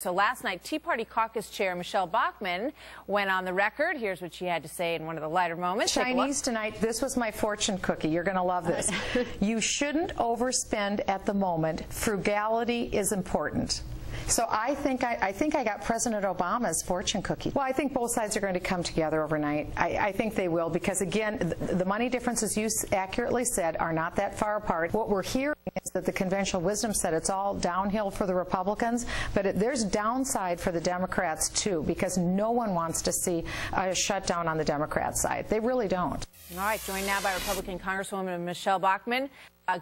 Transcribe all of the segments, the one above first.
So last night, Tea Party caucus chair Michelle Bachmann went on the record. Here's what she had to say in one of the lighter moments. Chinese tonight, this was my fortune cookie. You're going to love this. You shouldn't overspend at the moment. Frugality is important. So I think I got President Obama's fortune cookie. Well, I think both sides are going to come together overnight. I think they will, because again, the money differences you accurately said are not that far apart. What we're hearing is that the conventional wisdom said it's all downhill for the Republicans, but there's downside for the Democrats too, because no one wants to see a shutdown on the Democrat side. They really don't. All right, joined now by Republican Congresswoman Michelle Bachmann.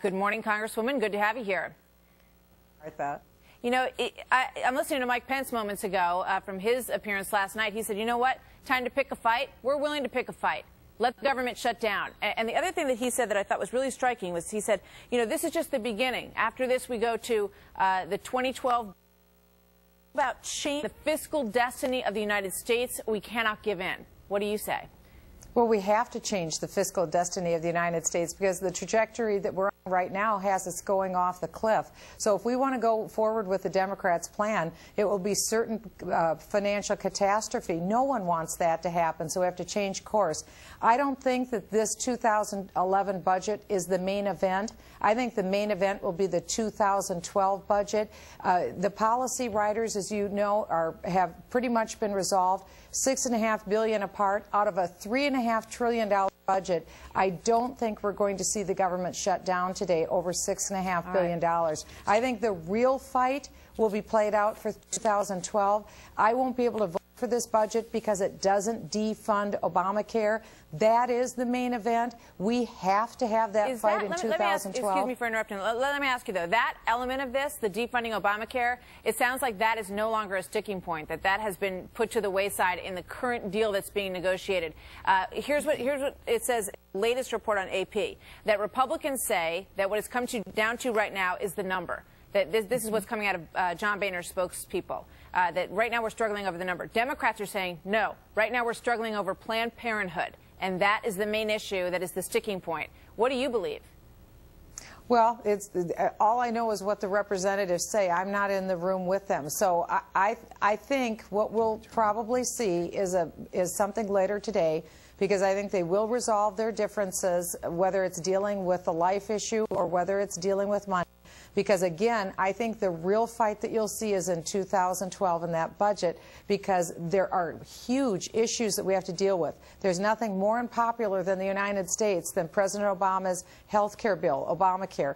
Good morning, Congresswoman. Good to have you here. Martha. You know, I'm listening to Mike Pence moments ago from his appearance last night. He said, you know what, time to pick a fight. We're willing to pick a fight. Let the government shut down. And the other thing that he said that I thought was really striking was he said, you know, this is just the beginning. After this, we go to the 2012 about change the fiscal destiny of the United States. We cannot give in. What do you say? Well, we have to change the fiscal destiny of the United States because the trajectory that we're on right now has us going off the cliff. So if we want to go forward with the Democrats' plan, it will be certain financial catastrophe. No one wants that to happen, so we have to change course. I don't think that this 2011 budget is the main event. I think the main event will be the 2012 budget. The policy writers, as you know, have pretty much been resolved. $6.5 billion apart out of a $3.5 trillion budget. I don't think we're going to see the government shut down today over $6.5 billion. I think the real fight will be played out for 2012. I won't be able to vote for this budget because it doesn't defund Obamacare. That is the main event. We have to have that fight in 2012. Excuse me for interrupting. Let me ask you, though, that element of this, the defunding Obamacare, it sounds like that is no longer a sticking point, that has been put to the wayside in the current deal that's being negotiated. Here's what it says, latest report on AP, that Republicans say that what it's come down to right now is the number. That this is what's coming out of John Boehner's spokespeople, that right now we're struggling over the number. Democrats are saying, no, right now we're struggling over Planned Parenthood, and that is the main issue, that is the sticking point. What do you believe? Well, all I know is what the representatives say. I'm not in the room with them. So I think what we'll probably see is something later today, because I think they will resolve their differences, whether it's dealing with the life issue or whether it's dealing with money. Because, again, I think the real fight that you'll see is in 2012 in that budget, because there are huge issues that we have to deal with. There's nothing more unpopular than the United States than President Obama's health care bill, ObamaCare.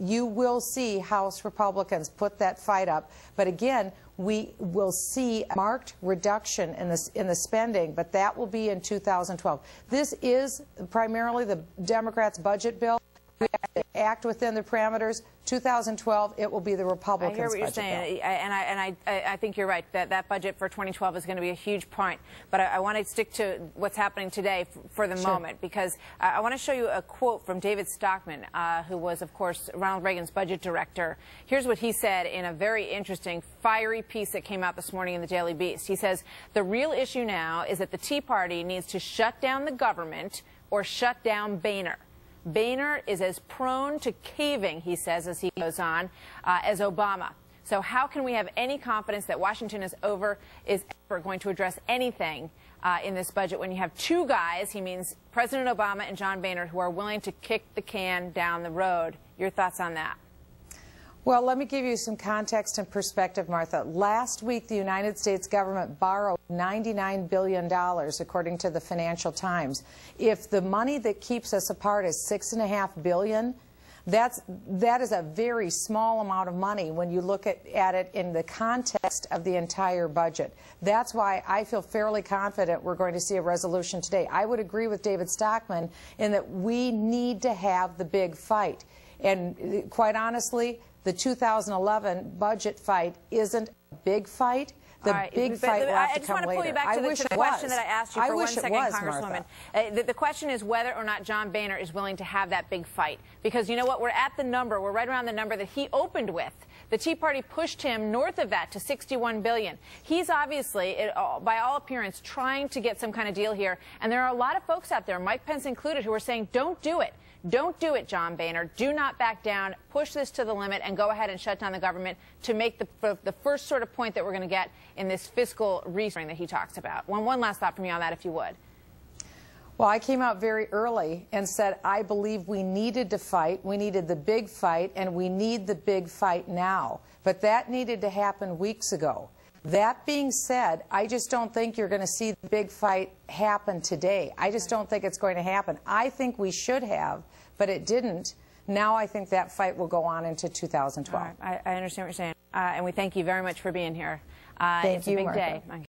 You will see House Republicans put that fight up. But, again, we will see a marked reduction in the spending, but that will be in 2012. This is primarily the Democrats' budget bill. We have to act within the parameters. 2012, it will be the Republicans' budget bill. I hear what you're saying, and I think you're right, that budget for 2012 is going to be a huge point. But I want to stick to what's happening today for the moment, because I want to show you a quote from David Stockman, who was, of course, Ronald Reagan's budget director. Here's what he said in a very interesting, fiery piece that came out this morning in the Daily Beast. He says, the real issue now is that the Tea Party needs to shut down the government or shut down Boehner. Boehner is as prone to caving, he says, as he goes on, as Obama. So how can we have any confidence that Washington is ever going to address anything in this budget when you have two guys, he means President Obama and John Boehner, who are willing to kick the can down the road? Your thoughts on that? Well, let me give you some context and perspective, Martha. Last week, the United States government borrowed $99 billion, according to the Financial Times. If the money that keeps us apart is $6.5 billion, that is a very small amount of money when you look at it in the context of the entire budget. That's why I feel fairly confident we're going to see a resolution today. I would agree with David Stockman in that we need to have the big fight. And quite honestly, the 2011 budget fight isn't a big fight. The big fight will have to come later. I just want to pull you back to the question that I asked you for 1 second, Congresswoman. The question is whether or not John Boehner is willing to have that big fight. Because you know what? We're at the number. We're right around the number that he opened with. The Tea Party pushed him north of that to $61 billion. He's obviously, by all appearance, trying to get some kind of deal here. And there are a lot of folks out there, Mike Pence included, who are saying, don't do it. Don't do it, John Boehner. Do not back down. Push this to the limit and go ahead and shut down the government to make the first sort of point that we're going to get in this fiscal restructuring that he talks about. One last thought from you on that, if you would. Well, I came out very early and said I believe we needed to fight, we needed the big fight, and we need the big fight now. But that needed to happen weeks ago. That being said, I just don't think you're going to see the big fight happen today. I just don't think it's going to happen. I think we should have, but it didn't. Now I think that fight will go on into 2012. All right. I understand what you're saying. And we thank you very much for being here. Thank it's a you, big Martha. day.